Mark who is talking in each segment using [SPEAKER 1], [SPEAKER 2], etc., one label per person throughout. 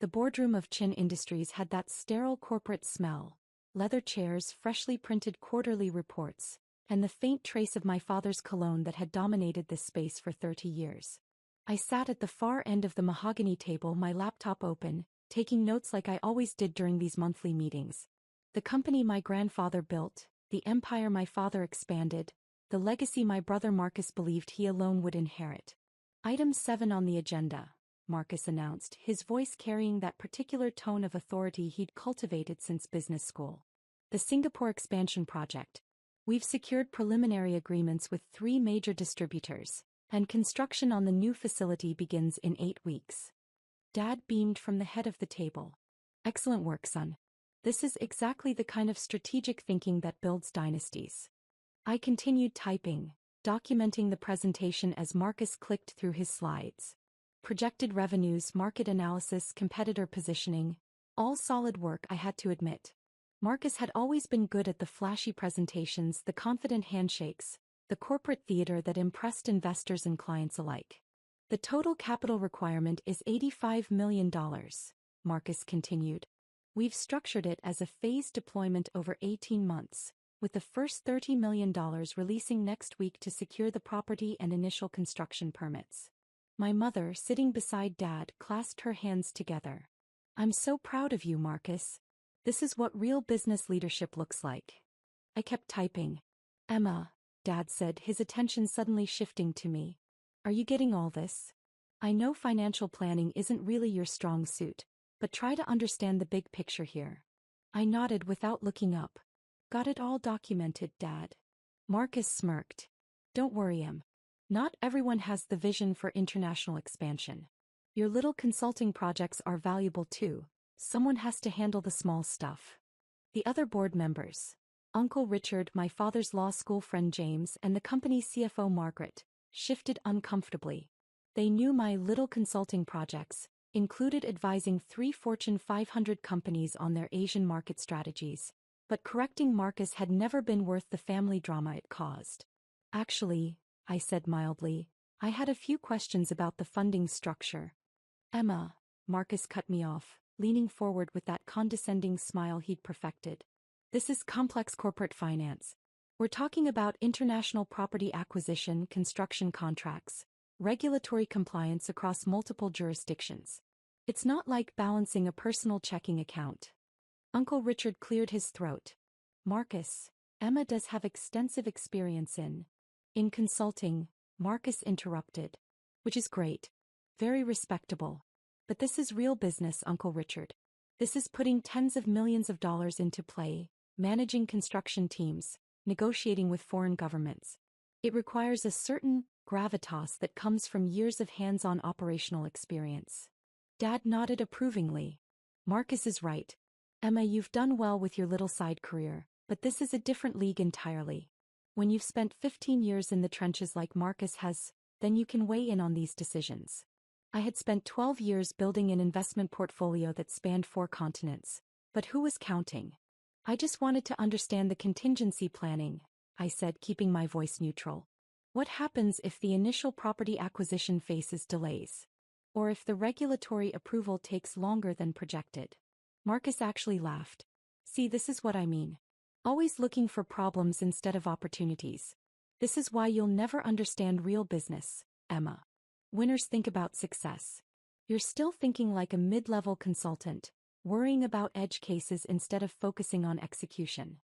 [SPEAKER 1] The boardroom of Chin Industries had that sterile corporate smell, leather chairs, freshly printed quarterly reports, and the faint trace of my father's cologne that had dominated this space for 30 years. I sat at the far end of the mahogany table, my laptop open, taking notes like I always did during these monthly meetings. The company my grandfather built, the empire my father expanded, the legacy my brother Marcus believed he alone would inherit. Item 7 on the agenda, Marcus announced, his voice carrying that particular tone of authority he'd cultivated since business school. The Singapore expansion project. We've secured preliminary agreements with 3 major distributors, and construction on the new facility begins in 8 weeks. Dad beamed from the head of the table. Excellent work, son. This is exactly the kind of strategic thinking that builds dynasties. I continued typing, documenting the presentation as Marcus clicked through his slides. Projected revenues, market analysis, competitor positioning, all solid work, I had to admit. Marcus had always been good at the flashy presentations, the confident handshakes, the corporate theater that impressed investors and clients alike. The total capital requirement is $85 million, Marcus continued. We've structured it as a phased deployment over 18 months, with the first $30 million releasing next week to secure the property and initial construction permits. My mother, sitting beside Dad, clasped her hands together. I'm so proud of you, Marcus. This is what real business leadership looks like. I kept typing. Emma, Dad said, his attention suddenly shifting to me. Are you getting all this? I know financial planning isn't really your strong suit, but try to understand the big picture here. I nodded without looking up. Got it all documented, Dad. Marcus smirked. Don't worry, Em. Not everyone has the vision for international expansion. Your little consulting projects are valuable too. Someone has to handle the small stuff. The other board members, Uncle Richard, my father's law school friend James, and the company's CFO Margaret, shifted uncomfortably. They knew my little consulting projects included advising 3 Fortune 500 companies on their Asian market strategies, but correcting Marcus had never been worth the family drama it caused. Actually, I said mildly, I had a few questions about the funding structure. Emma, Marcus cut me off, leaning forward with that condescending smile he'd perfected. This is complex corporate finance. We're talking about international property acquisition, construction contracts, regulatory compliance across multiple jurisdictions. It's not like balancing a personal checking account. Uncle Richard cleared his throat. Marcus, Emma does have extensive experience in consulting, Marcus interrupted. Which is great. Very respectable. But this is real business, Uncle Richard. This is putting tens of millions of dollars into play, managing construction teams, negotiating with foreign governments. It requires a certain gravitas that comes from years of hands-on operational experience. Dad nodded approvingly. Marcus is right. Emma, you've done well with your little side career, but this is a different league entirely. When you've spent 15 years in the trenches like Marcus has, then you can weigh in on these decisions. I had spent 12 years building an investment portfolio that spanned 4 continents, but who was counting? I just wanted to understand the contingency planning, I said, keeping my voice neutral. What happens if the initial property acquisition faces delays? Or if the regulatory approval takes longer than projected? Marcus actually laughed. See, this is what I mean. Always looking for problems instead of opportunities. This is why you'll never understand real business, Emma. Winners think about success. You're still thinking like a mid-level consultant, worrying about edge cases instead of focusing on execution.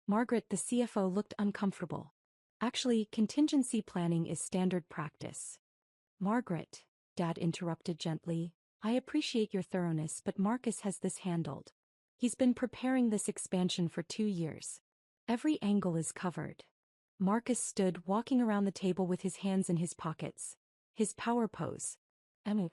[SPEAKER 1] Margaret, the CFO, looked uncomfortable. Actually, contingency planning is standard practice. Margaret, Dad interrupted gently, I appreciate your thoroughness, but Marcus has this handled. He's been preparing this expansion for 2 years. Every angle is covered. Marcus stood, walking around the table with his hands in his pockets. His power pose. Emma,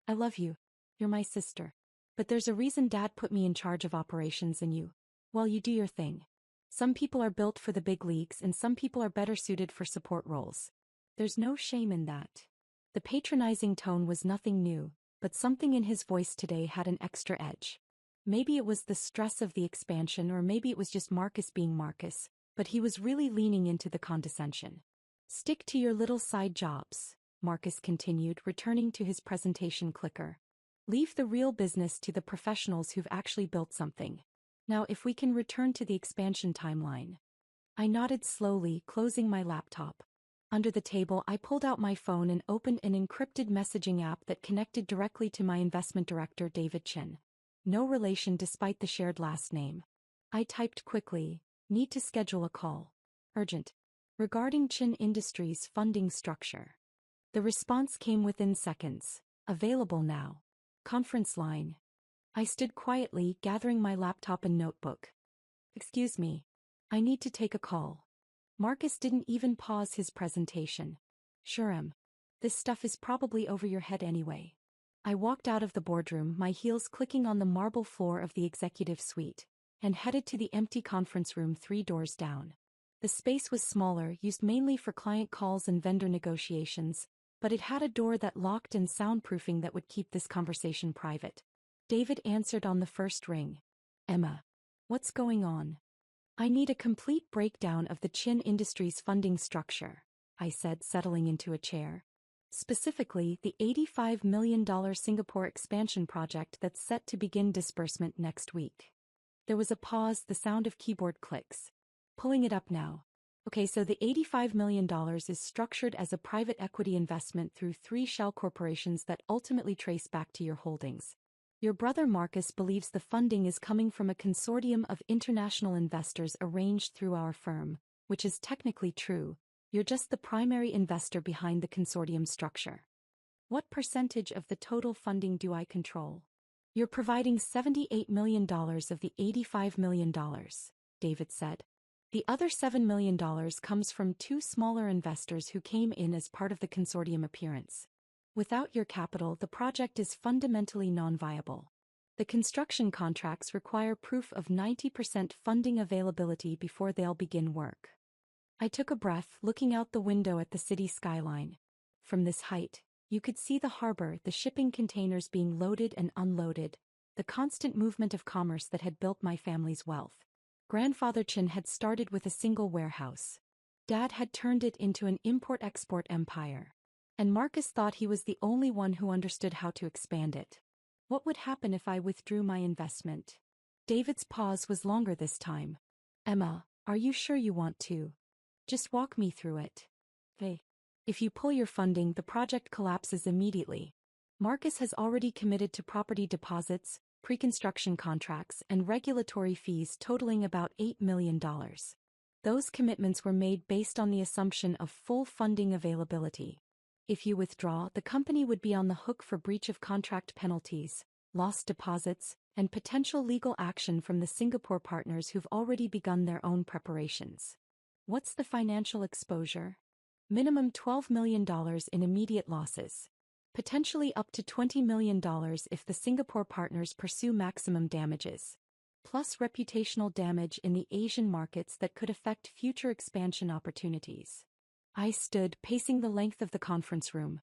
[SPEAKER 1] I love you. You're my sister. But there's a reason Dad put me in charge of operations and you. Well, you do your thing. Some people are built for the big leagues and some people are better suited for support roles. There's no shame in that. The patronizing tone was nothing new, but something in his voice today had an extra edge. Maybe it was the stress of the expansion, or maybe it was just Marcus being Marcus, but he was really leaning into the condescension. Stick to your little side jobs, Marcus continued, returning to his presentation clicker. Leave the real business to the professionals who've actually built something. Now if we can return to the expansion timeline. I nodded slowly, closing my laptop. Under the table I pulled out my phone and opened an encrypted messaging app that connected directly to my investment director David Chin. No relation despite the shared last name. I typed quickly, need to schedule a call. Urgent. Regarding Chin Industries' funding structure. The response came within seconds. Available now. Conference line. I stood quietly, gathering my laptop and notebook. Excuse me. I need to take a call. Marcus didn't even pause his presentation. Sure. This stuff is probably over your head anyway. I walked out of the boardroom, my heels clicking on the marble floor of the executive suite, and headed to the empty conference room 3 doors down. The space was smaller, used mainly for client calls and vendor negotiations, but it had a door that locked and soundproofing that would keep this conversation private. David answered on the first ring. Emma. What's going on? I need a complete breakdown of the Chin Industries funding structure, I said, settling into a chair. Specifically, the $85 million Singapore expansion project that's set to begin disbursement next week. There was a pause, the sound of keyboard clicks. Pulling it up now. Okay, so the $85 million is structured as a private equity investment through 3 shell corporations that ultimately trace back to your holdings. Your brother Marcus believes the funding is coming from a consortium of international investors arranged through our firm, which is technically true. You're just the primary investor behind the consortium structure. What percentage of the total funding do I control? You're providing $78 million of the $85 million, David said. The other $7 million comes from 2 smaller investors who came in as part of the consortium appearance. Without your capital, the project is fundamentally non-viable. The construction contracts require proof of 90% funding availability before they'll begin work. I took a breath, looking out the window at the city skyline. From this height, you could see the harbor, the shipping containers being loaded and unloaded, the constant movement of commerce that had built my family's wealth. Grandfather Chin had started with a single warehouse. Dad had turned it into an import-export empire. And Marcus thought he was the only one who understood how to expand it. What would happen if I withdrew my investment? David's pause was longer this time. Emma, are you sure you want to? Just walk me through it. Hey. If you pull your funding, the project collapses immediately. Marcus has already committed to property deposits, pre-construction contracts, and regulatory fees totaling about $8 million. Those commitments were made based on the assumption of full funding availability. If you withdraw, the company would be on the hook for breach of contract penalties, lost deposits, and potential legal action from the Singapore partners who've already begun their own preparations. What's the financial exposure? Minimum $12 million in immediate losses. Potentially up to $20 million if the Singapore partners pursue maximum damages. Plus reputational damage in the Asian markets that could affect future expansion opportunities. I stood, pacing the length of the conference room.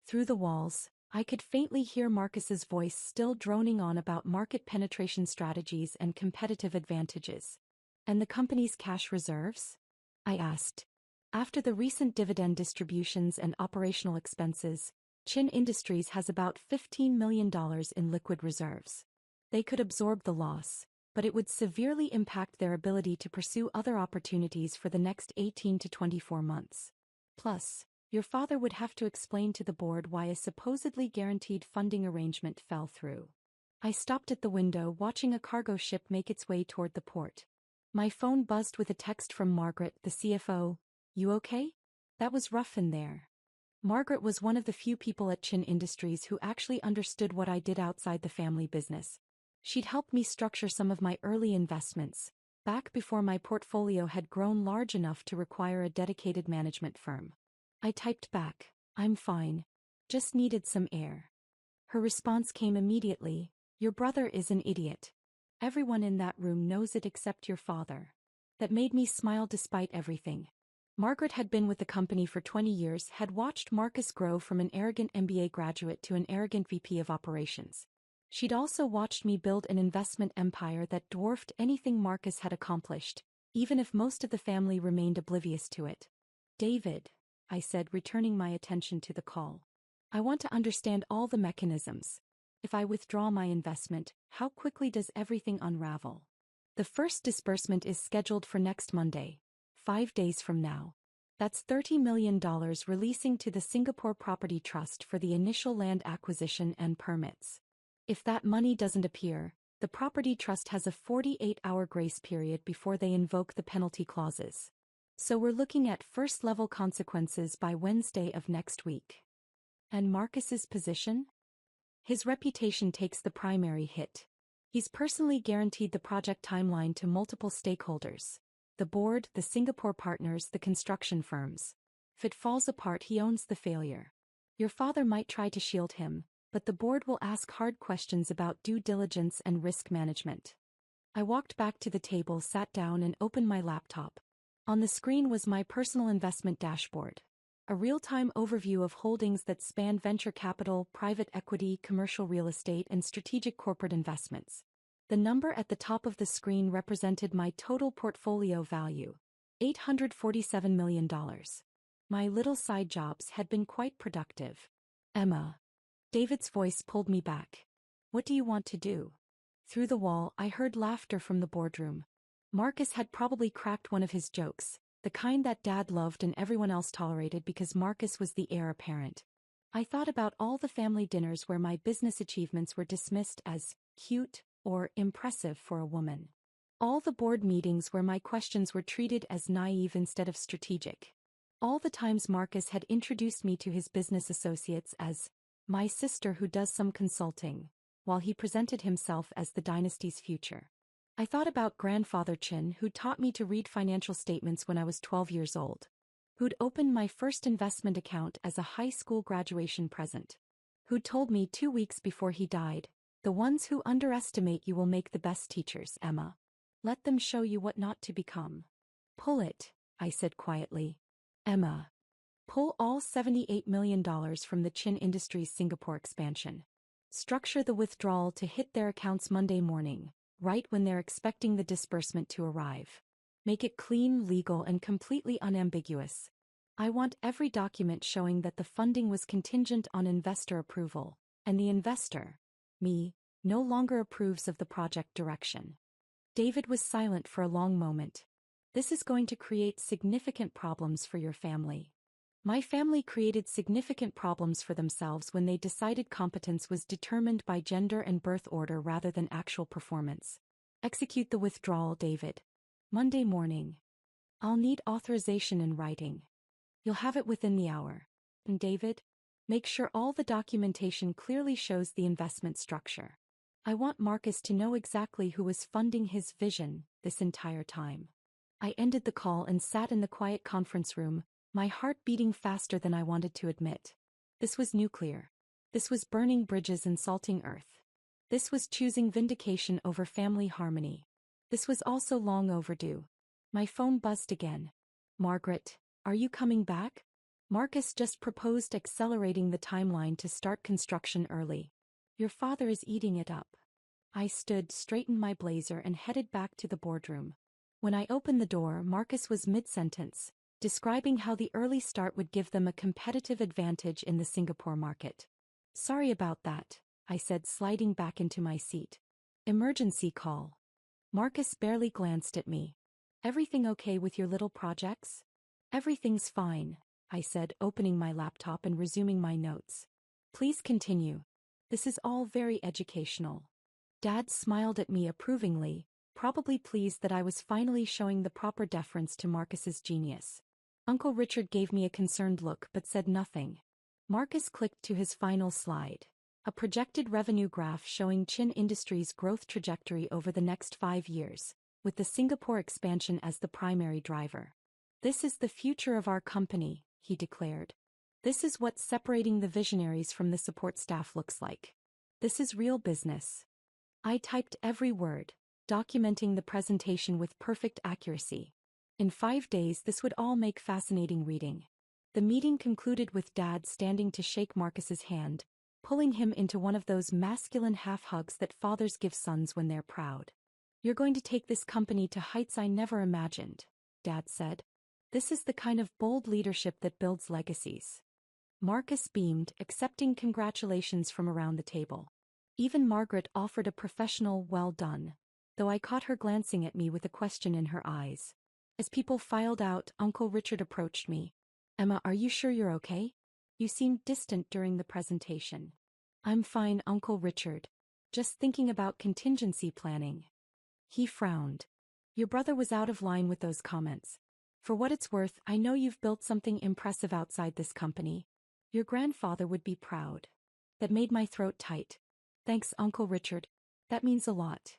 [SPEAKER 1] Through the walls, I could faintly hear Marcus's voice still droning on about market penetration strategies and competitive advantages. And the company's cash reserves? I asked. After the recent dividend distributions and operational expenses, Chin Industries has about $15 million in liquid reserves. They could absorb the loss, but it would severely impact their ability to pursue other opportunities for the next 18 to 24 months. Plus, your father would have to explain to the board why a supposedly guaranteed funding arrangement fell through. I stopped at the window, watching a cargo ship make its way toward the port. My phone buzzed with a text from Margaret, the CFO. You okay? That was rough in there. Margaret was one of the few people at Chin Industries who actually understood what I did outside the family business. She'd helped me structure some of my early investments, back before my portfolio had grown large enough to require a dedicated management firm. I typed back, I'm fine. Just needed some air. Her response came immediately, your brother is an idiot. Everyone in that room knows it except your father. That made me smile despite everything. Margaret had been with the company for 20 years, had watched Marcus grow from an arrogant MBA graduate to an arrogant VP of operations. She'd also watched me build an investment empire that dwarfed anything Marcus had accomplished, even if most of the family remained oblivious to it. David, I said, returning my attention to the call. I want to understand all the mechanisms. If I withdraw my investment, how quickly does everything unravel? The first disbursement is scheduled for next Monday, 5 days from now. That's $30 million releasing to the Singapore Property Trust for the initial land acquisition and permits. If that money doesn't appear, the Property Trust has a 48-hour grace period before they invoke the penalty clauses. So we're looking at first-level consequences by Wednesday of next week. And Marcus's position? His reputation takes the primary hit. He's personally guaranteed the project timeline to multiple stakeholders: the board, the Singapore partners, the construction firms. If it falls apart, he owns the failure. Your father might try to shield him, but the board will ask hard questions about due diligence and risk management. I walked back to the table, sat down, and opened my laptop. On the screen was my personal investment dashboard. A real-time overview of holdings that span venture capital, private equity, commercial real estate, and strategic corporate investments. The number at the top of the screen represented my total portfolio value: $847 million. My little side jobs had been quite productive. Emma. David's voice pulled me back. What do you want to do? Through the wall, I heard laughter from the boardroom. Marcus had probably cracked one of his jokes, the kind that Dad loved and everyone else tolerated because Marcus was the heir apparent. I thought about all the family dinners where my business achievements were dismissed as cute or impressive for a woman. All the board meetings where my questions were treated as naive instead of strategic. All the times Marcus had introduced me to his business associates as my sister who does some consulting, while he presented himself as the dynasty's future. I thought about Grandfather Chin, who taught me to read financial statements when I was 12 years old. Who'd opened my first investment account as a high school graduation present. Who'd told me 2 weeks before he died, "The ones who underestimate you will make the best teachers, Emma. Let them show you what not to become." "Pull it," I said quietly. "Emma. Pull all $78 million from the Chin Industries Singapore expansion. Structure the withdrawal to hit their accounts Monday morning, right when they're expecting the disbursement to arrive. Make it clean, legal, and completely unambiguous. I want every document showing that the funding was contingent on investor approval, and the investor, me, no longer approves of the project direction." David was silent for a long moment. "This is going to create significant problems for your family." My family created significant problems for themselves when they decided competence was determined by gender and birth order rather than actual performance. Execute the withdrawal, David. Monday morning. I'll need authorization in writing. You'll have it within the hour. And David, make sure all the documentation clearly shows the investment structure. I want Marcus to know exactly who was funding his vision this entire time. I ended the call and sat in the quiet conference room, my heart beating faster than I wanted to admit. This was nuclear. This was burning bridges and salting earth. This was choosing vindication over family harmony. This was also long overdue. My phone buzzed again. "Margaret, are you coming back? Marcus just proposed accelerating the timeline to start construction early. Your father is eating it up." I stood, straightened my blazer, and headed back to the boardroom. When I opened the door, Marcus was mid-sentence, describing how the early start would give them a competitive advantage in the Singapore market. "Sorry about that," I said, sliding back into my seat. "Emergency call." Marcus barely glanced at me. "Everything okay with your little projects?" "Everything's fine," I said, opening my laptop and resuming my notes. "Please continue. This is all very educational." Dad smiled at me approvingly, probably pleased that I was finally showing the proper deference to Marcus's genius. Uncle Richard gave me a concerned look but said nothing. Marcus clicked to his final slide. A projected revenue graph showing Chin Industries' growth trajectory over the next 5 years, with the Singapore expansion as the primary driver. "This is the future of our company," he declared. "This is what separating the visionaries from the support staff looks like. This is real business." I typed every word, documenting the presentation with perfect accuracy. In 5 days this would all make fascinating reading. The meeting concluded with Dad standing to shake Marcus's hand, pulling him into one of those masculine half-hugs that fathers give sons when they're proud. "You're going to take this company to heights I never imagined," Dad said. "This is the kind of bold leadership that builds legacies." Marcus beamed, accepting congratulations from around the table. Even Margaret offered a professional "well done," though I caught her glancing at me with a question in her eyes. As people filed out, Uncle Richard approached me. "Emma, are you sure you're okay? You seemed distant during the presentation." "I'm fine, Uncle Richard. Just thinking about contingency planning." He frowned. "Your brother was out of line with those comments. For what it's worth, I know you've built something impressive outside this company. Your grandfather would be proud." That made my throat tight. "Thanks, Uncle Richard. That means a lot."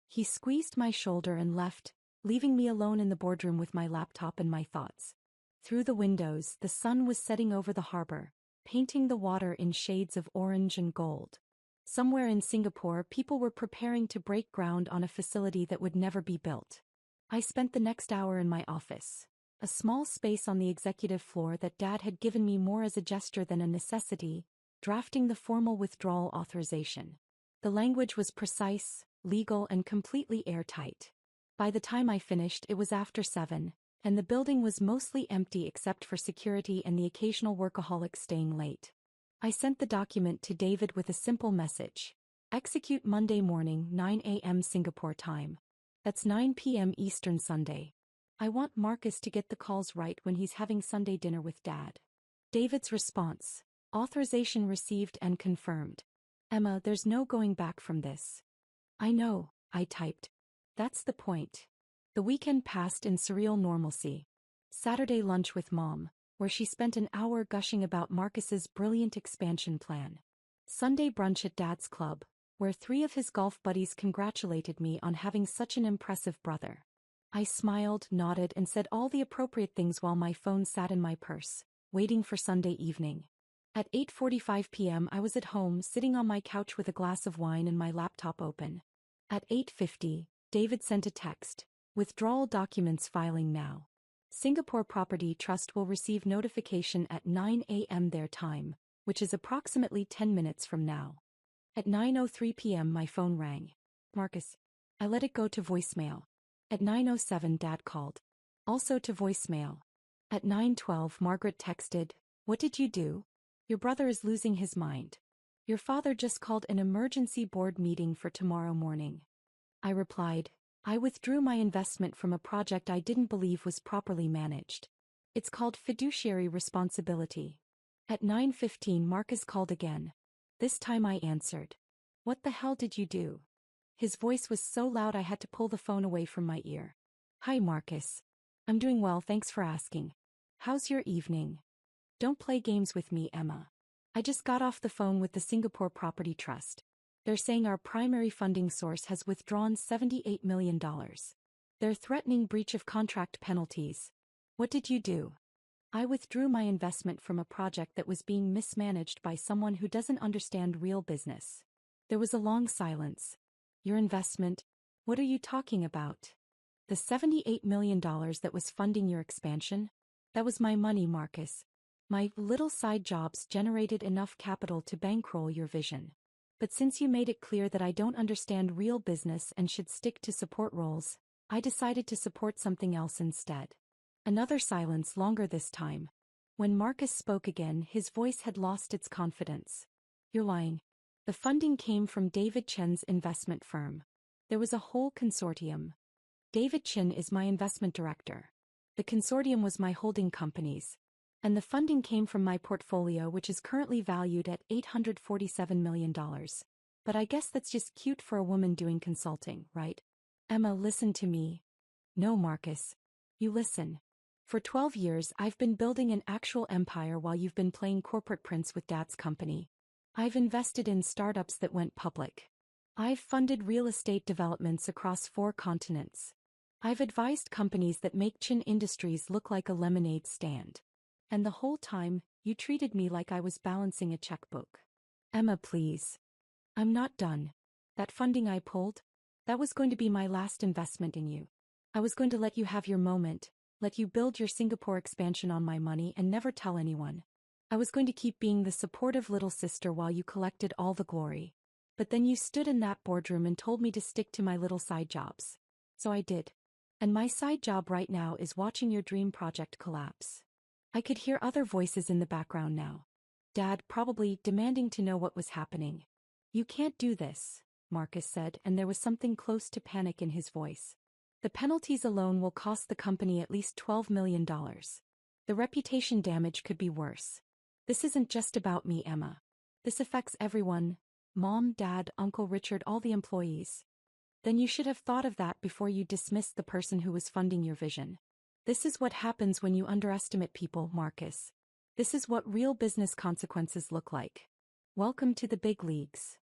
[SPEAKER 1] He squeezed my shoulder and left, leaving me alone in the boardroom with my laptop and my thoughts. Through the windows, the sun was setting over the harbor, painting the water in shades of orange and gold. Somewhere in Singapore, people were preparing to break ground on a facility that would never be built. I spent the next hour in my office, a small space on the executive floor that Dad had given me more as a gesture than a necessity, drafting the formal withdrawal authorization. The language was precise, legal, and completely airtight. By the time I finished, it was after 7, and the building was mostly empty except for security and the occasional workaholic staying late. I sent the document to David with a simple message. "Execute Monday morning, 9 a.m. Singapore time. That's 9 p.m. Eastern Sunday. I want Marcus to get the calls right when he's having Sunday dinner with Dad." David's response: "Authorization received and confirmed. Emma, there's no going back from this." "I know," I typed. "That's the point." The weekend passed in surreal normalcy. Saturday lunch with Mom, where she spent an hour gushing about Marcus's brilliant expansion plan. Sunday brunch at Dad's club, where 3 of his golf buddies congratulated me on having such an impressive brother. I smiled, nodded, and said all the appropriate things while my phone sat in my purse, waiting for Sunday evening. At 8:45 p.m. I was at home, sitting on my couch with a glass of wine and my laptop open. At 8:50, David sent a text: "Withdrawal documents filing now. Singapore Property Trust will receive notification at 9 a.m. their time, which is approximately 10 minutes from now." At 9:03 p.m. my phone rang. "Marcus." I let it go to voicemail. At 9:07 Dad called. Also to voicemail. At 9:12 Margaret texted, "What did you do? Your brother is losing his mind. Your father just called an emergency board meeting for tomorrow morning." I replied, "I withdrew my investment from a project I didn't believe was properly managed. It's called fiduciary responsibility." At 9:15 Marcus called again. This time I answered. "What the hell did you do?" His voice was so loud I had to pull the phone away from my ear. "Hi Marcus. I'm doing well, thanks for asking. How's your evening? Don't play games with me, Emma. I just got off the phone with the Singapore Property Trust. They're saying our primary funding source has withdrawn $78 million. They're threatening breach of contract penalties. What did you do?" "I withdrew my investment from a project that was being mismanaged by someone who doesn't understand real business." There was a long silence. "Your investment? What are you talking about?" "The $78 million that was funding your expansion? That was my money, Marcus. My little side jobs generated enough capital to bankroll your vision. But since you made it clear that I don't understand real business and should stick to support roles, I decided to support something else instead." Another silence, longer this time. When Marcus spoke again, his voice had lost its confidence. "You're lying. The funding came from David Chen's investment firm. There was a whole consortium. David Chen is my investment director. The consortium was my holding companies. And the funding came from my portfolio, which is currently valued at $847 million. But I guess that's just cute for a woman doing consulting, right? Emma, listen to me." "No, Marcus. You listen. For 12 years I've been building an actual empire while you've been playing corporate prince with Dad's company. I've invested in startups that went public. I've funded real estate developments across 4 continents. I've advised companies that make Chin Industries look like a lemonade stand. And the whole time, you treated me like I was balancing a checkbook." "Emma, please. I'm not done. That funding I pulled? That was going to be my last investment in you. I was going to let you have your moment, let you build your Singapore expansion on my money and never tell anyone. I was going to keep being the supportive little sister while you collected all the glory. But then you stood in that boardroom and told me to stick to my little side jobs. So I did. And my side job right now is watching your dream project collapse." I could hear other voices in the background now. Dad, probably demanding to know what was happening. You can't do this, Marcus said, and there was something close to panic in his voice. The penalties alone will cost the company at least $12 million. The reputation damage could be worse. This isn't just about me, Emma. This affects everyone. Mom, Dad, Uncle Richard, all the employees. Then you should have thought of that before you dismissed the person who was funding your vision. This is what happens when you underestimate people, Marcus. This is what real business consequences look like. Welcome to the big leagues.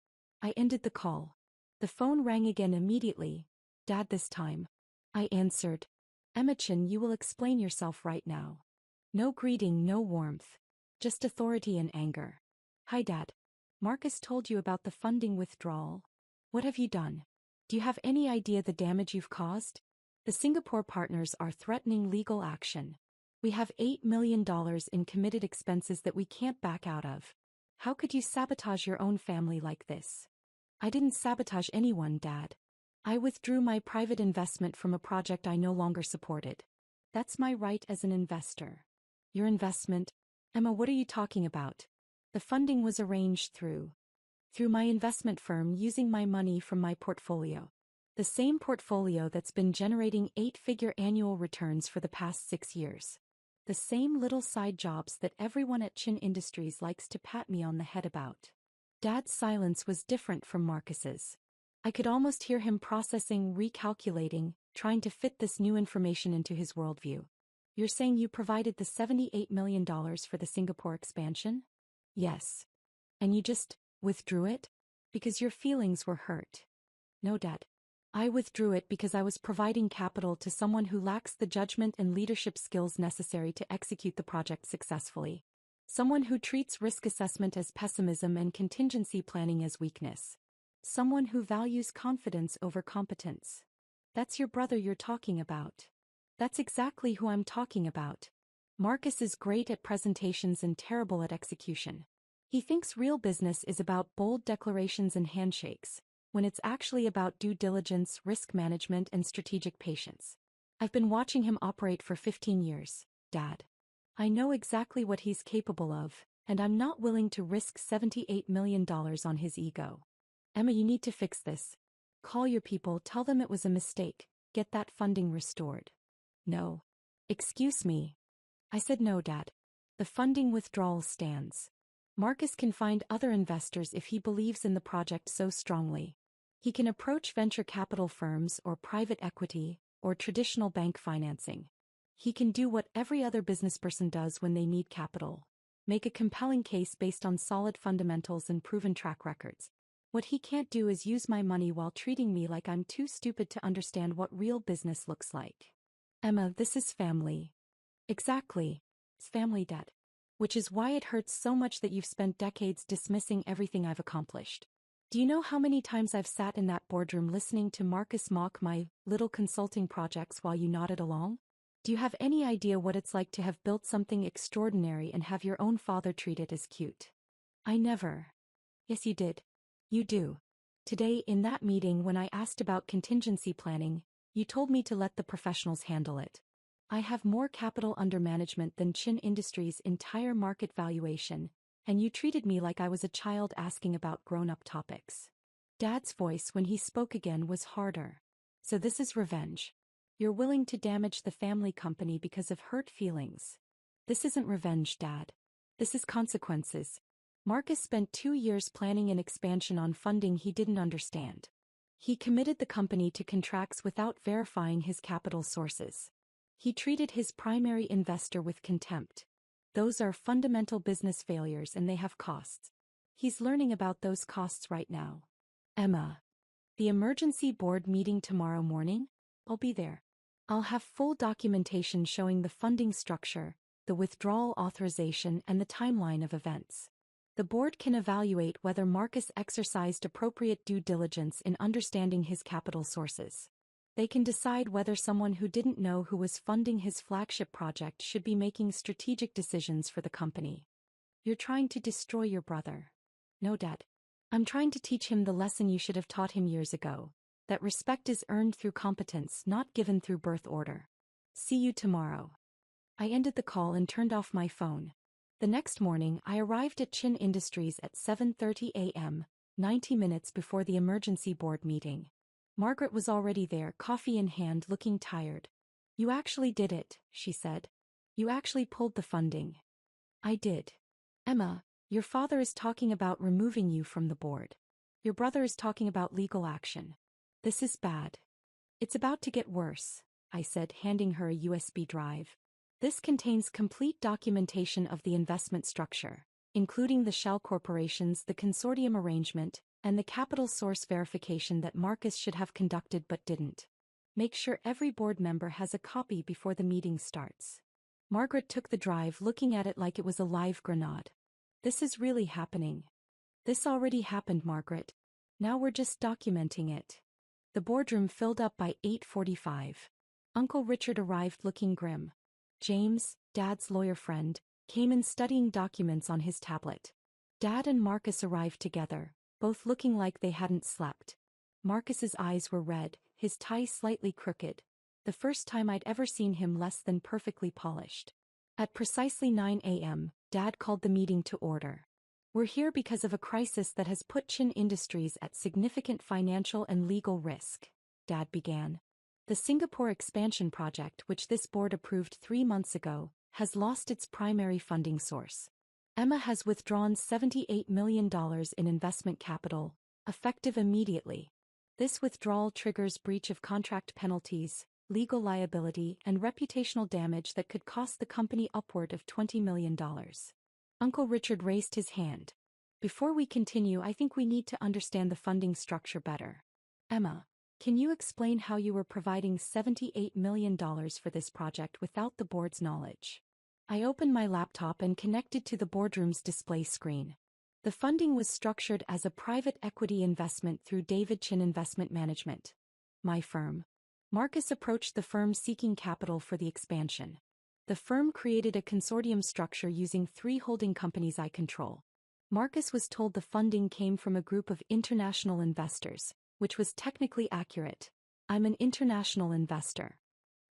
[SPEAKER 1] I ended the call. The phone rang again immediately. Dad this time. I answered. Emma-chan, you will explain yourself right now. No greeting, no warmth. Just authority and anger. Hi, Dad. Marcus told you about the funding withdrawal. What have you done? Do you have any idea the damage you've caused? The Singapore partners are threatening legal action. We have $8 million in committed expenses that we can't back out of. How could you sabotage your own family like this? I didn't sabotage anyone, Dad. I withdrew my private investment from a project I no longer supported. That's my right as an investor. Your investment? Emma, what are you talking about? The funding was arranged through my investment firm using my money from my portfolio. The same portfolio that's been generating 8-figure annual returns for the past 6 years. The same little side jobs that everyone at Chin Industries likes to pat me on the head about. Dad's silence was different from Marcus's. I could almost hear him processing, recalculating, trying to fit this new information into his worldview. You're saying you provided the $78 million for the Singapore expansion? Yes. And you just withdrew it? Because your feelings were hurt. No, Dad. I withdrew it because I was providing capital to someone who lacks the judgment and leadership skills necessary to execute the project successfully. Someone who treats risk assessment as pessimism and contingency planning as weakness. Someone who values confidence over competence. That's your brother you're talking about. That's exactly who I'm talking about. Marcus is great at presentations and terrible at execution. He thinks real business is about bold declarations and handshakes, when it's actually about due diligence, risk management, and strategic patience. I've been watching him operate for 15 years, Dad. I know exactly what he's capable of, and I'm not willing to risk $78 million on his ego. Emma, you need to fix this. Call your people, tell them it was a mistake, get that funding restored. No. Excuse me. I said no, Dad. The funding withdrawal stands. Marcus can find other investors if he believes in the project so strongly. He can approach venture capital firms or private equity or traditional bank financing. He can do what every other businessperson does when they need capital. Make a compelling case based on solid fundamentals and proven track records. What he can't do is use my money while treating me like I'm too stupid to understand what real business looks like. Emma, this is family. Exactly. It's family, Dad. Which is why it hurts so much that you've spent decades dismissing everything I've accomplished. Do you know how many times I've sat in that boardroom listening to Marcus mock my little consulting projects while you nodded along? Do you have any idea what it's like to have built something extraordinary and have your own father treat it as cute? I never. Yes, you did. You do. Today, in that meeting when I asked about contingency planning, you told me to let the professionals handle it. I have more capital under management than Chin Industries' entire market valuation, and you treated me like I was a child asking about grown-up topics. Dad's voice when he spoke again was harder. So this is revenge. You're willing to damage the family company because of hurt feelings. This isn't revenge, Dad. This is consequences. Marcus spent 2 years planning an expansion on funding he didn't understand. He committed the company to contracts without verifying his capital sources. He treated his primary investor with contempt. Those are fundamental business failures and they have costs. He's learning about those costs right now. Emma. The emergency board meeting tomorrow morning? I'll be there. I'll have full documentation showing the funding structure, the withdrawal authorization, and the timeline of events. The board can evaluate whether Marcus exercised appropriate due diligence in understanding his capital sources. They can decide whether someone who didn't know who was funding his flagship project should be making strategic decisions for the company. You're trying to destroy your brother. No, Dad. I'm trying to teach him the lesson you should have taught him years ago, that respect is earned through competence, not given through birth order. See you tomorrow. I ended the call and turned off my phone. The next morning, I arrived at Chin Industries at 7:30 a.m., 90 minutes before the emergency board meeting. Margaret was already there, coffee in hand, looking tired. "You actually did it," she said. "You actually pulled the funding." "I did. Emma, your father is talking about removing you from the board. Your brother is talking about legal action. This is bad. It's about to get worse," I said, handing her a USB drive. "This contains complete documentation of the investment structure, including the shell corporations, the consortium arrangement, and the capital source verification that Marcus should have conducted but didn't. Make sure every board member has a copy before the meeting starts." Margaret took the drive, looking at it like it was a live grenade. "This is really happening." "This already happened, Margaret. Now we're just documenting it." The boardroom filled up by 8:45. Uncle Richard arrived looking grim. James, Dad's lawyer friend, came in studying documents on his tablet. Dad and Marcus arrived together, both looking like they hadn't slept. Marcus's eyes were red, his tie slightly crooked. The first time I'd ever seen him less than perfectly polished. At precisely 9 a.m., Dad called the meeting to order. "We're here because of a crisis that has put Chin Industries at significant financial and legal risk," Dad began. "The Singapore expansion project, which this board approved 3 months ago, has lost its primary funding source. Emma has withdrawn $78 million in investment capital, effective immediately. This withdrawal triggers breach of contract penalties, legal liability, and reputational damage that could cost the company upward of $20 million. Uncle Richard raised his hand. "Before we continue, I think we need to understand the funding structure better. Emma, can you explain how you were providing $78 million for this project without the board's knowledge?" I opened my laptop and connected to the boardroom's display screen. The funding was structured as a private equity investment through David Chin Investment Management, my firm. Marcus approached the firm seeking capital for the expansion. The firm created a consortium structure using 3 holding companies I control. Marcus was told the funding came from a group of international investors, which was technically accurate. I'm an international investor.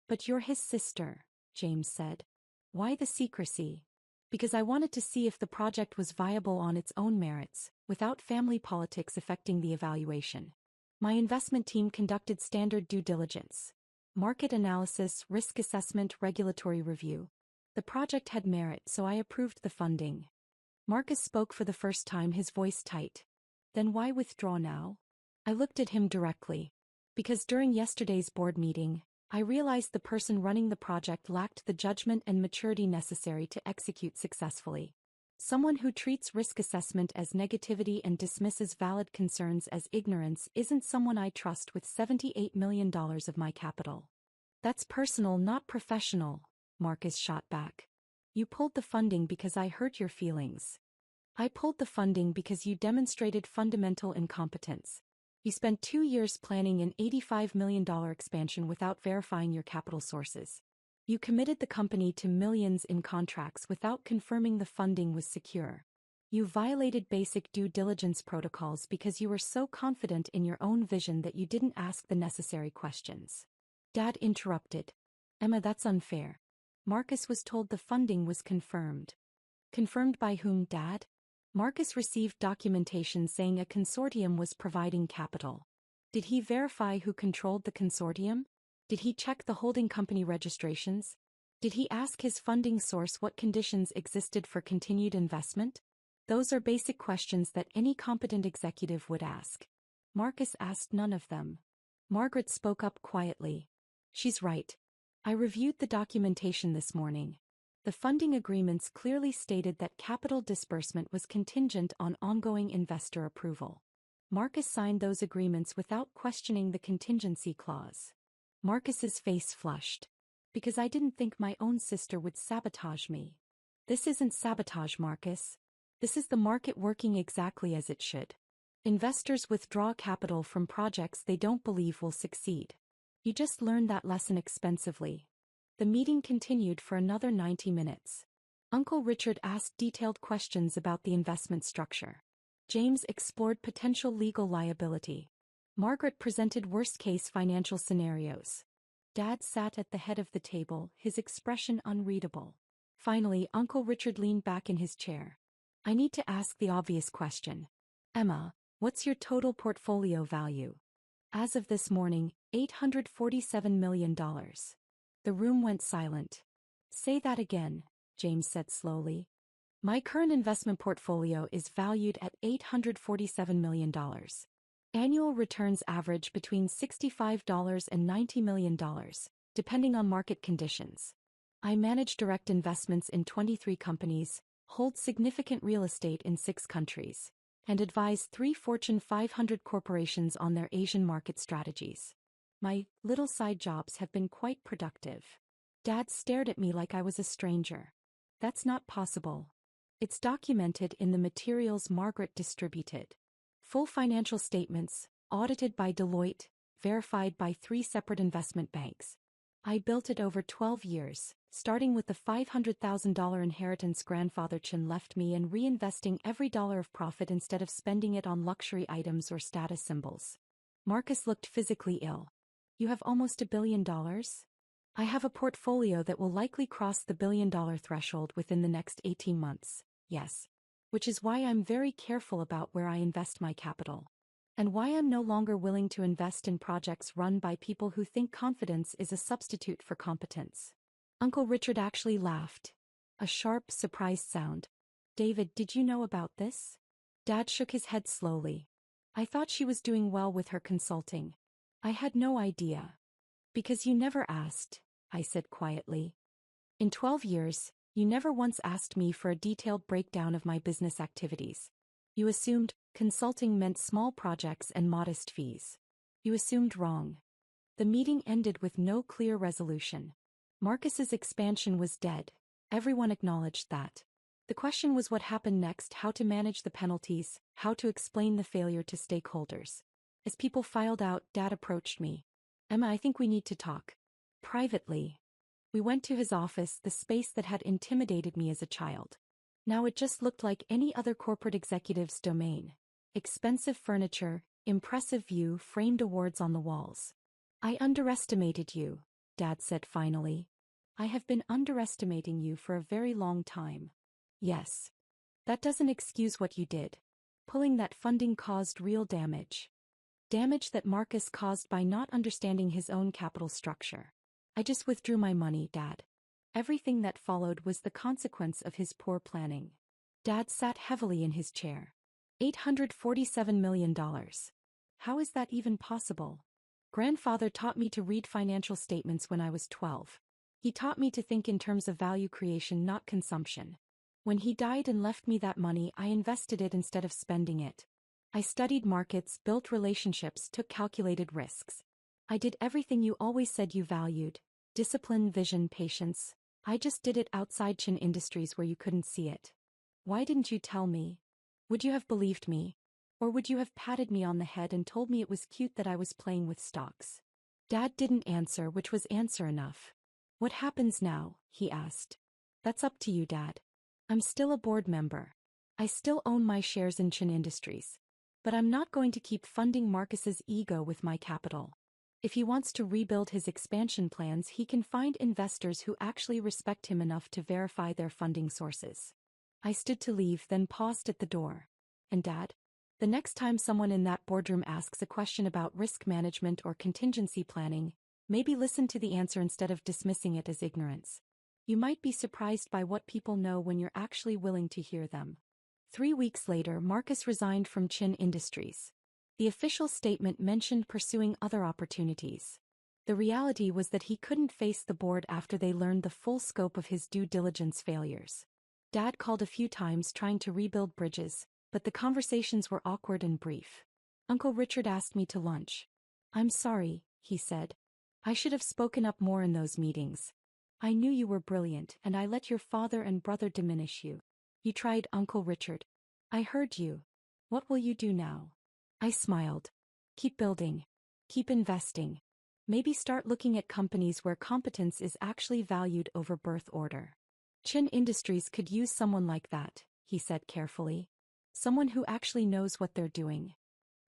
[SPEAKER 1] "But you're his sister," James said. "Why the secrecy?" "Because I wanted to see if the project was viable on its own merits, without family politics affecting the evaluation. My investment team conducted standard due diligence. Market analysis, risk assessment, regulatory review. The project had merit, so I approved the funding." Marcus spoke for the first time, his voice tight. "Then why withdraw now?" I looked at him directly. "Because during yesterday's board meeting, I realized the person running the project lacked the judgment and maturity necessary to execute successfully. Someone who treats risk assessment as negativity and dismisses valid concerns as ignorance isn't someone I trust with $78 million of my capital." "That's personal, not professional," Marcus shot back. "You pulled the funding because I hurt your feelings. I pulled the funding because you demonstrated fundamental incompetence. You spent 2 years planning an $85 million expansion without verifying your capital sources. You committed the company to millions in contracts without confirming the funding was secure. You violated basic due diligence protocols because you were so confident in your own vision that you didn't ask the necessary questions." Dad interrupted. "Emma, that's unfair. Marcus was told the funding was confirmed." "Confirmed by whom, Dad?" "Marcus received documentation saying a consortium was providing capital. Did he verify who controlled the consortium? Did he check the holding company registrations? Did he ask his funding source what conditions existed for continued investment? Those are basic questions that any competent executive would ask. Marcus asked none of them." Margaret spoke up quietly. "She's right. I reviewed the documentation this morning. The funding agreements clearly stated that capital disbursement was contingent on ongoing investor approval. Marcus signed those agreements without questioning the contingency clause." Marcus's face flushed. "Because I didn't think my own sister would sabotage me." "This isn't sabotage, Marcus. This is the market working exactly as it should. Investors withdraw capital from projects they don't believe will succeed. You just learned that lesson expensively." The meeting continued for another 90 minutes. Uncle Richard asked detailed questions about the investment structure. James explored potential legal liability. Margaret presented worst-case financial scenarios. Dad sat at the head of the table, his expression unreadable. Finally, Uncle Richard leaned back in his chair. "I need to ask the obvious question. Emma, What's your total portfolio value? As of this morning, $847 million. The room went silent. Say that again, James said slowly. My current investment portfolio is valued at $847 million. Annual returns average between $65 and $90 million, depending on market conditions. I manage direct investments in 23 companies, hold significant real estate in 6 countries, and advise 3 Fortune 500 corporations on their Asian market strategies. My little side jobs have been quite productive. Dad stared at me like I was a stranger. That's not possible. It's documented in the materials Margaret distributed. Full financial statements, audited by Deloitte, verified by 3 separate investment banks. I built it over 12 years, starting with the $500,000 inheritance grandfather Chin left me and reinvesting every dollar of profit instead of spending it on luxury items or status symbols. Marcus looked physically ill. You have almost $1 billion? I have a portfolio that will likely cross the $1 billion threshold within the next 18 months, yes. Which is why I'm very careful about where I invest my capital. And why I'm no longer willing to invest in projects run by people who think confidence is a substitute for competence. Uncle Richard actually laughed. A sharp, surprised sound. David, did you know about this? Dad shook his head slowly. I thought she was doing well with her consulting. I had no idea. Because you never asked, I said quietly. In 12 years, you never once asked me for a detailed breakdown of my business activities. You assumed consulting meant small projects and modest fees. You assumed wrong. The meeting ended with no clear resolution. Marcus's expansion was dead. Everyone acknowledged that. The question was what happened next, how to manage the penalties, how to explain the failure to stakeholders. As people filed out, Dad approached me. Emma, I think we need to talk. Privately. We went to his office, the space that had intimidated me as a child. Now it just looked like any other corporate executive's domain. Expensive furniture, impressive view, framed awards on the walls. I underestimated you, Dad said finally. I have been underestimating you for a very long time. Yes. That doesn't excuse what you did. Pulling that funding caused real damage. Damage that Marcus caused by not understanding his own capital structure. I just withdrew my money, Dad. Everything that followed was the consequence of his poor planning. Dad sat heavily in his chair. $847 million. How is that even possible? Grandfather taught me to read financial statements when I was 12. He taught me to think in terms of value creation, not consumption. When he died and left me that money, I invested it instead of spending it. I studied markets, built relationships, took calculated risks. I did everything you always said you valued. Discipline, vision, patience. I just did it outside Chin Industries where you couldn't see it. Why didn't you tell me? Would you have believed me? Or would you have patted me on the head and told me it was cute that I was playing with stocks? Dad didn't answer, which was answer enough. What happens now? He asked. That's up to you, Dad. I'm still a board member. I still own my shares in Chin Industries. But I'm not going to keep funding Marcus's ego with my capital. If he wants to rebuild his expansion plans, he can find investors who actually respect him enough to verify their funding sources. I stood to leave, then paused at the door. And Dad? The next time someone in that boardroom asks a question about risk management or contingency planning, maybe listen to the answer instead of dismissing it as ignorance. You might be surprised by what people know when you're actually willing to hear them. 3 weeks later, Marcus resigned from Chin Industries. The official statement mentioned pursuing other opportunities. The reality was that he couldn't face the board after they learned the full scope of his due diligence failures. Dad called a few times trying to rebuild bridges, but the conversations were awkward and brief. Uncle Richard asked me to lunch. I'm sorry, he said. I should have spoken up more in those meetings. I knew you were brilliant and I let your father and brother diminish you. You tried, Uncle Richard. I heard you. What will you do now? I smiled. Keep building. Keep investing. Maybe start looking at companies where competence is actually valued over birth order. Chin Industries could use someone like that, he said carefully. Someone who actually knows what they're doing.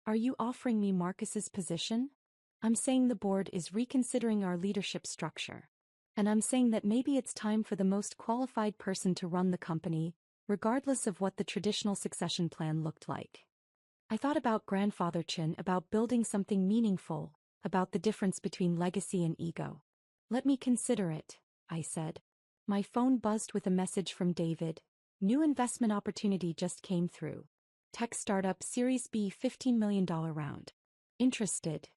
[SPEAKER 1] Are you offering me Marcus's position? I'm saying the board is reconsidering our leadership structure. And I'm saying that maybe it's time for the most qualified person to run the company, regardless of what the traditional succession plan looked like. I thought about Grandfather Chin, about building something meaningful, about the difference between legacy and ego. Let me consider it, I said. My phone buzzed with a message from David. New investment opportunity just came through. Tech startup Series B $15 million round. Interested?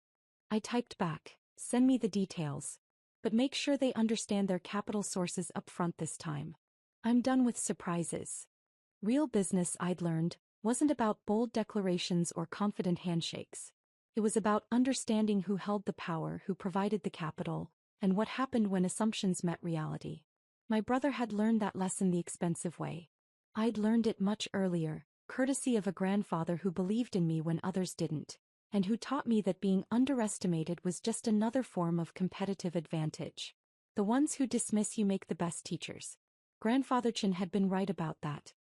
[SPEAKER 1] I typed back, send me the details. But make sure they understand their capital sources up front this time. I'm done with surprises. Real business, I'd learned, wasn't about bold declarations or confident handshakes. It was about understanding who held the power, who provided the capital, and what happened when assumptions met reality. My brother had learned that lesson the expensive way. I'd learned it much earlier, courtesy of a grandfather who believed in me when others didn't, and who taught me that being underestimated was just another form of competitive advantage. The ones who dismiss you make the best teachers. Grandfather Chin had been right about that.